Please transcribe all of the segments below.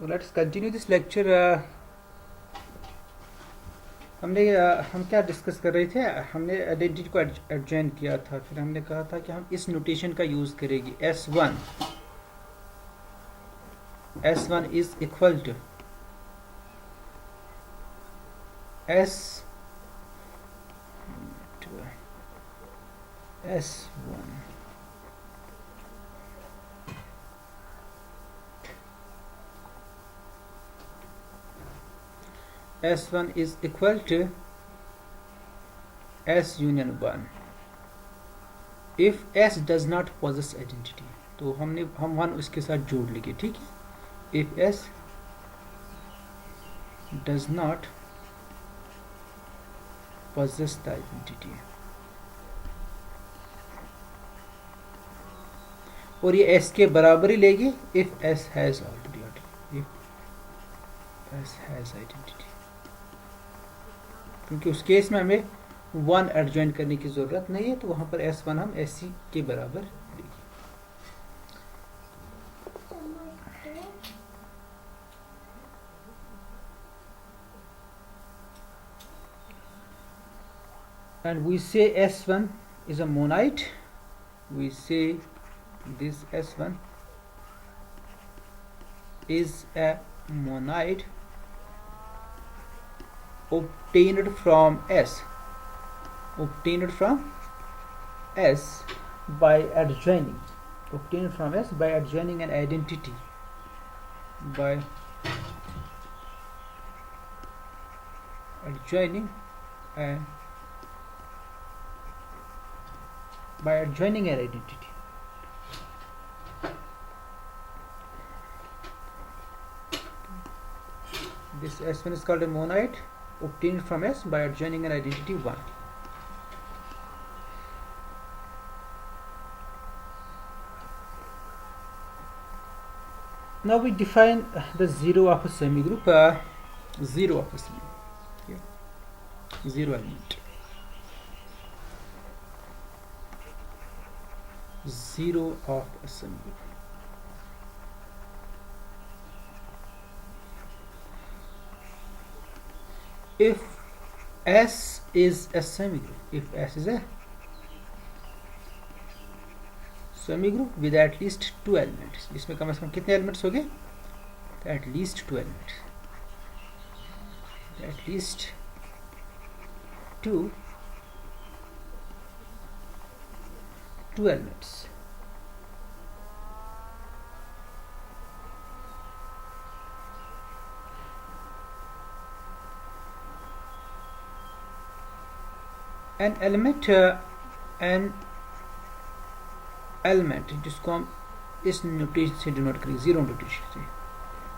Let's continue this lecture. हम क्या discuss कर रहे थे? हमने आइडेंटिटी को एडजॉइन किया था, फिर हमने कहा था कि हम इस नोटेशन का यूज़ करेंगे। S1 is equal to S S1 S1 is equal to S union 1 if S does not possess identity। तो हम 1 उसके साथ जोड़ लेंगे, ठीक है। if S does not possess the identity, और ये S के बराबर ही लेगी if S has already if S has identity, क्योंकि उस केस में हमें 1 एडजॉइन करने की ज़रूरत नहीं है, तो वहाँ पर S1 हम SC के बराबर लेंगे। And we say S1 is a monad. We say this S1 is a monad obtained from S by adjoining an identity by adjoining an identity. This S1 is called a monad obtained from S by adjoining an identity 1. Now we define the zero of a semigroup. Zero of a semigroup. Okay. Zero element. Zero of a semigroup. If S is a semigroup, semigroup with at least 2 elements, इसमें कम से कम कितने elements हो गए? At least 2 elements. At least 2 elements. An element जिसको हम इस notation से denote करेंगे, जीरो नोटेशन से।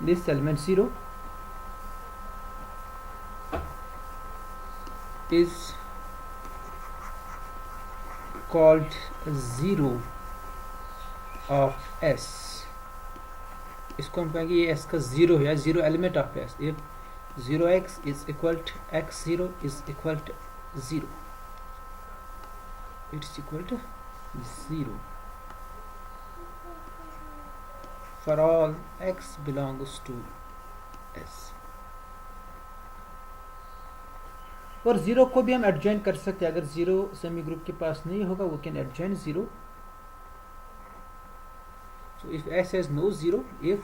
This element zero is called zero of S. इसको हम कहेंगे ये S का जीरो है, zero element of S। if 0x is equal to x0 is equal to 0, it's equal to 0 for all x belongs to S. और zero को भी हम एडजॉइन कर सकते हैं। अगर जीरो सेमी ग्रुप के पास नहीं होगा, वो can adjoin zero. So if S has no zero, if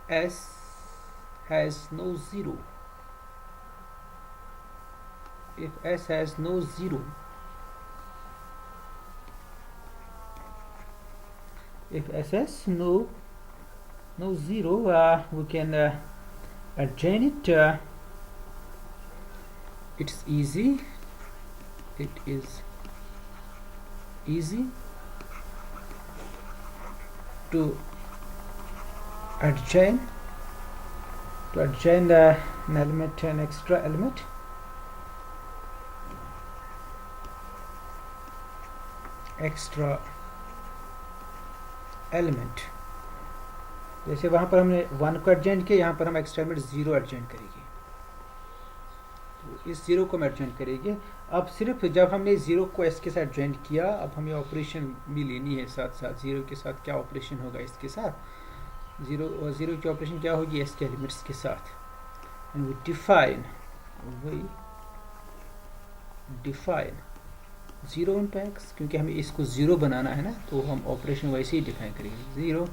S has no zero, if S has no zero, if S has no zero, we can adjoin it. It's easy. It is easy to adjoin an element, an extra element. जैसे वहां पर हमने 1 को adjoin किया, यहाँ पर हम extra element 0 adjoin करेंगे, तो इस 0 को हम एडजॉइन करेंगे। अब सिर्फ जब हमने 0 को S के साथ ज्वाइन किया, अब हमें ऑपरेशन भी लेनी है साथ साथ। 0 के साथ क्या ऑपरेशन होगा इसके साथ, ज़ीरो की ऑपरेशन क्या होगी एस के एलिमेंट्स के साथ, and we define zero into x, क्योंकि हमें इसको ज़ीरो बनाना है ना, तो हम ऑपरेशन वैसे ही डिफाइन करेंगे, zero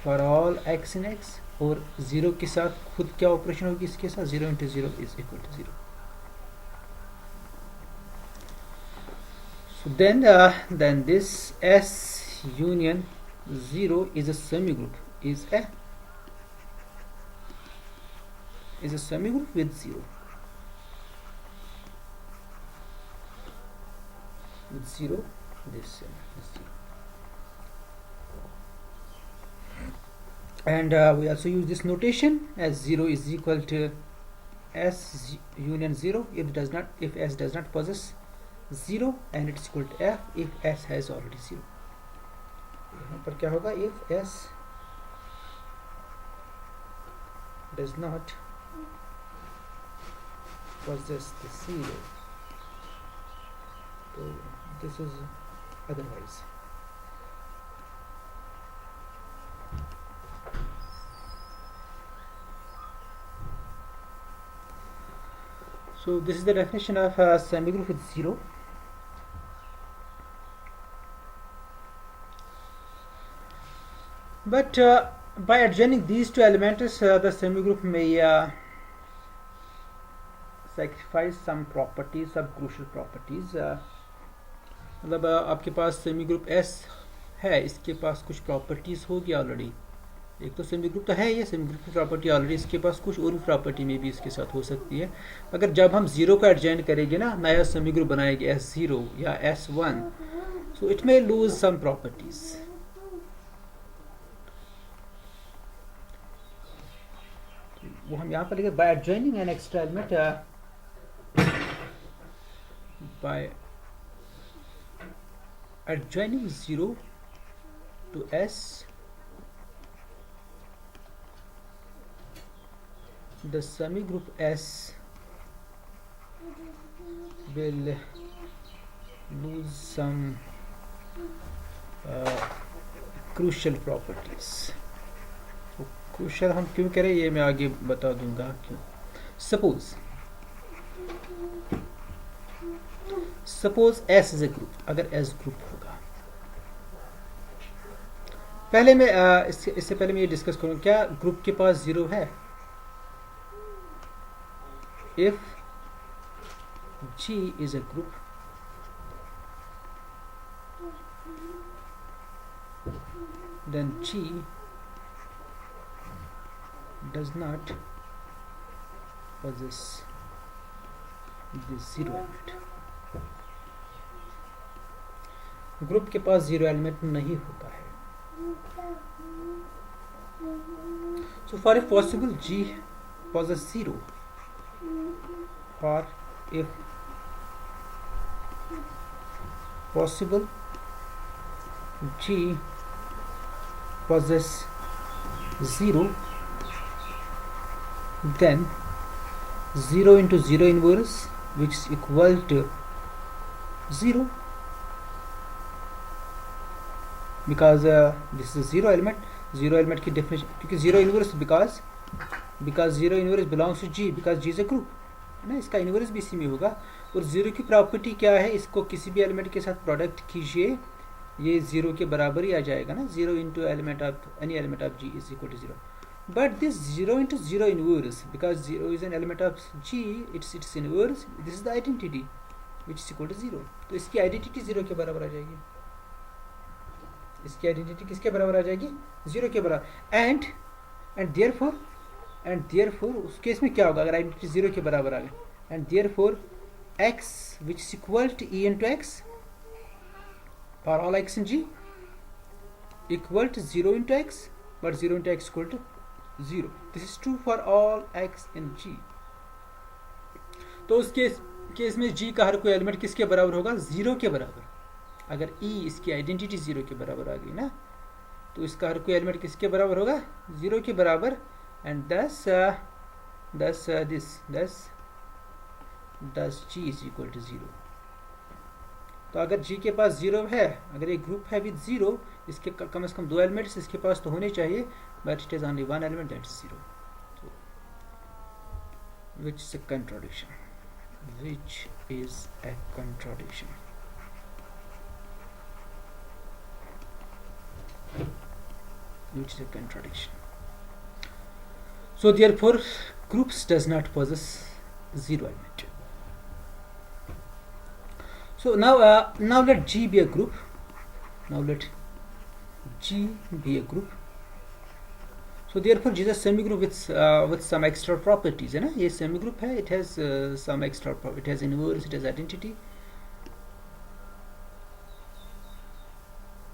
for all x in x, और ज़ीरो के साथ खुद क्या ऑपरेशन होगी इसके साथ, zero into zero is equal to zero. So then this S union 0 is a semigroup, is a semigroup with 0, this 0. And we also use this notation as 0 is equal to S union 0 if S does not possess 0, and it's equal to F if S has already 0. यहाँ पर क्या होगा, if S does not possess the 0, so this is otherwise. So this is the definition of a semigroup with 0. But by adjoining these two elements, the semigroup may sacrifice some properties, some crucial properties. मतलब आपके पास semigroup S है, इसके पास कुछ properties होगी already. एक तो semigroup तो है, ये semigroup की प्रॉपर्टी ऑलरेडी, इसके पास कुछ और भी प्रॉपर्टी में भी इसके साथ हो सकती है. अगर जब हम जीरो का एडजॉइन करेंगे ना, नया semigroup बनाएंगे S0 या S1, so it may lose some properties. वो हम यहाँ पर लिखे by adjoining an extra element, by adjoining 0 to S, the semigroup S will lose some crucial properties. Crucial हम क्यों करें ये मैं आगे बता दूंगा क्यों. Suppose S is a group, अगर S ग्रुप होगा, पहले मैं इससे पहले मैं ये डिस्कस करूँ, क्या ग्रुप के पास 0 है. If G is a group, then G does not possess this 0 element. Group के पास 0 एलिमेंट नहीं होता है. So for if possible G possess 0, or if possible G possess 0, then 0 into 0 inverse, which is equal to 0, because this is a 0 element. 0 element की definition, क्योंकि 0 inverse because 0 inverse belongs to G, because G is a group ना, इसका inverse भी इसी में होगा. और 0 की प्रॉपर्टी क्या है, इसको किसी भी एलिमेंट के साथ प्रोडक्ट कीजिए, ये 0 के बराबर ही आ जाएगा ना. 0 into element of any element of G is equal to 0. But this 0 into 0 inverse, because 0 is an element of G, its inverse, this is the identity which is equal to 0. तो इसकी identity 0 के बराबर आ जाएगी. इसकी identity किसके बराबर आ जाएगी, 0 के बराबर. एंड देयरफॉर उस केस में क्या होगा, अगर आइडेंटिटी 0 के बराबर आ गई, and therefore x which is equal to E into x for all x in G equal to 0 into x, but 0 into x equal to 0. This is true for all x in G. तो उस case में G का हर कोई element किसके बराबर होगा, 0 के बराबर. अगर E इसकी आइडेंटिटी 0 के बराबर आ गई ना, तो इसका हर कोई एलिमेंट किसके बराबर होगा, 0 के बराबर. And thus G is equal to 0. तो अगर जी के पास जीरो है, अगर एक ग्रुप है विद जीरो, इसके कम से कम दो एलिमेंट्स इसके पास तो होने चाहिए, but it is only one element, that is zero, which is a contradiction, which is a contradiction. Which is a contradiction. So therefore groups does not possess zero element. So now let G be a group. Now let G be a group. So therefore G is a semigroup with some extra properties, है ना, ये semigroup है, it has some extra it has inverse, it has identity.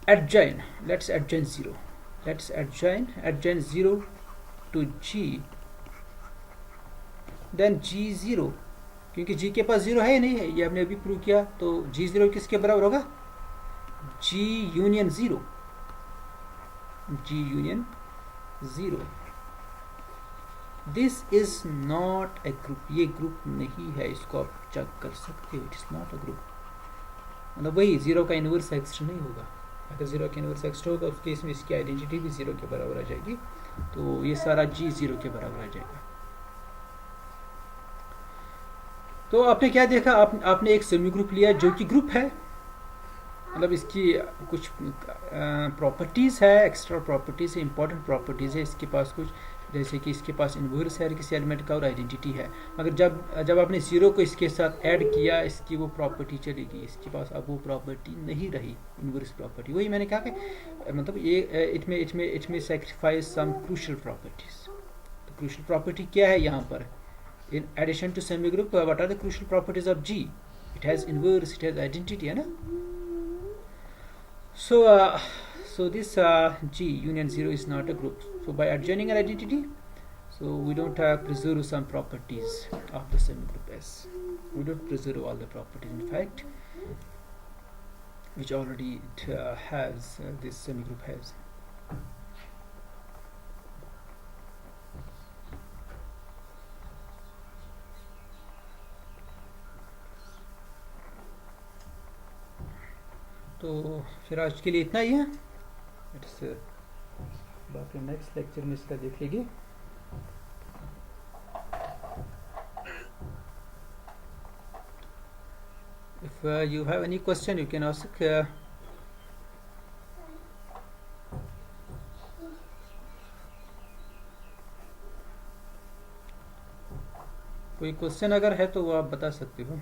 Adjoin, let's adjoin 0, let's adjoin 0 to G, then G 0, क्योंकि G के पास 0 है नहीं है, ये हमने अभी प्रूव किया, तो G 0 किसके बराबर होगा, G union 0, G union 0. This is not a group, ये ग्रुप नहीं है, इसको आप चेक कर सकते हो, it is not a group, मतलब वही जीरो का इनवर्स एक्स्ट नहीं होगा, अगर जीरो का इनवर्स एक्स्ट होगा उस केस में इसकी आइडेंटिटी भी जीरो के बराबर आ जाएगी, तो ये सारा जी जीरो के बराबर आ जाएगा. तो आपने क्या देखा, आपने एक सेमी ग्रुप लिया जो कि ग्रुप है, मतलब इसकी कुछ प्रॉपर्टीज है, एक्स्ट्रा प्रॉपर्टीज है, इंपॉर्टेंट प्रॉपर्टीज है इसके पास कुछ, जैसे कि इसके पास इनवर्स है किसी एलिमेंट का और आइडेंटिटी है, मगर जब आपने जीरो को इसके साथ ऐड किया, इसकी वो प्रॉपर्टी चली गई, इसके पास अब वो प्रॉपर्टी नहीं रही, इनवर्स प्रॉपर्टी. वही मैंने कहा कि मतलब ये इट में सैक्रिफाइस सम क्रूशियल प्रॉपर्टीज. तो क्रूशियल प्रॉपर्टी क्या है यहाँ पर, in addition to semigroup what are the crucial properties of G, it has inverse, it has identity, है ना. So this G union 0 is not a group. So by adjoining an identity, so we don't preserve some properties of the semigroup S. We don't preserve all the properties, in fact, which already it has, this semigroup has. तो फिर आज के लिए इतना ही है, बाकी next lecture में इसका देख लीजिए. If you have any question you can ask. कोई क्वेश्चन अगर है तो वो आप बता सकते हो.